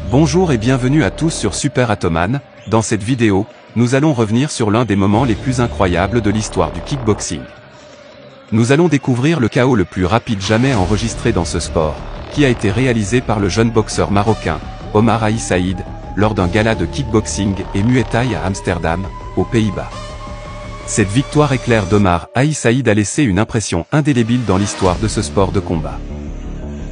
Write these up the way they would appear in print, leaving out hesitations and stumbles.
Bonjour et bienvenue à tous sur Super Atoman. Dans cette vidéo, nous allons revenir sur l'un des moments les plus incroyables de l'histoire du kickboxing. Nous allons découvrir le KO le plus rapide jamais enregistré dans ce sport, qui a été réalisé par le jeune boxeur marocain, Omar Aïssaïd, lors d'un gala de kickboxing et Muay Thai à Amsterdam, aux Pays-Bas. Cette victoire éclair d'Omar Aïssaïd a laissé une impression indélébile dans l'histoire de ce sport de combat.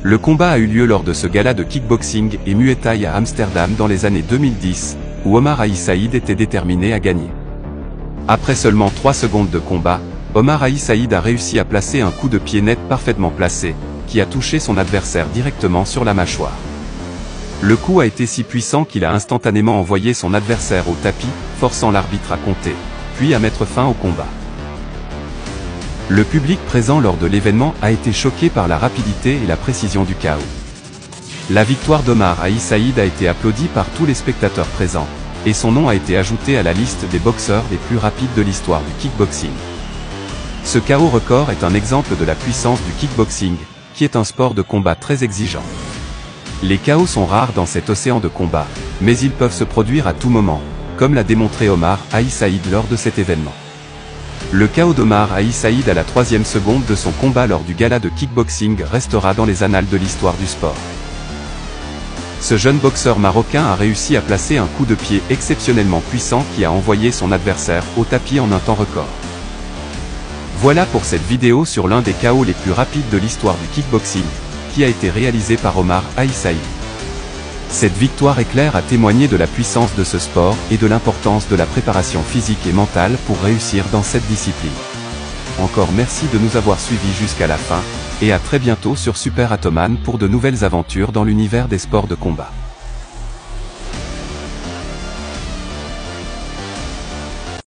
Le combat a eu lieu lors de ce gala de kickboxing et Muay Thai à Amsterdam dans les années 2010, où Omar Aïssaïd était déterminé à gagner. Après seulement 3 secondes de combat, Omar Aïssaïd a réussi à placer un coup de pied net parfaitement placé, qui a touché son adversaire directement sur la mâchoire. Le coup a été si puissant qu'il a instantanément envoyé son adversaire au tapis, forçant l'arbitre à compter, puis à mettre fin au combat. Le public présent lors de l'événement a été choqué par la rapidité et la précision du KO. La victoire d'Omar Aïssaïd a été applaudie par tous les spectateurs présents, et son nom a été ajouté à la liste des boxeurs les plus rapides de l'histoire du kickboxing. Ce KO record est un exemple de la puissance du kickboxing, qui est un sport de combat très exigeant. Les KO sont rares dans cet océan de combat, mais ils peuvent se produire à tout moment, comme l'a démontré Omar Aïssaïd lors de cet événement. Le KO d'Omar Aïssaïd à la 3e seconde de son combat lors du gala de kickboxing restera dans les annales de l'histoire du sport. Ce jeune boxeur marocain a réussi à placer un coup de pied exceptionnellement puissant qui a envoyé son adversaire au tapis en un temps record. Voilà pour cette vidéo sur l'un des KO les plus rapides de l'histoire du kickboxing, qui a été réalisé par Omar Aïssaïd. Cette victoire éclair a témoigné de la puissance de ce sport et de l'importance de la préparation physique et mentale pour réussir dans cette discipline. Encore merci de nous avoir suivis jusqu'à la fin, et à très bientôt sur Super Atoman pour de nouvelles aventures dans l'univers des sports de combat.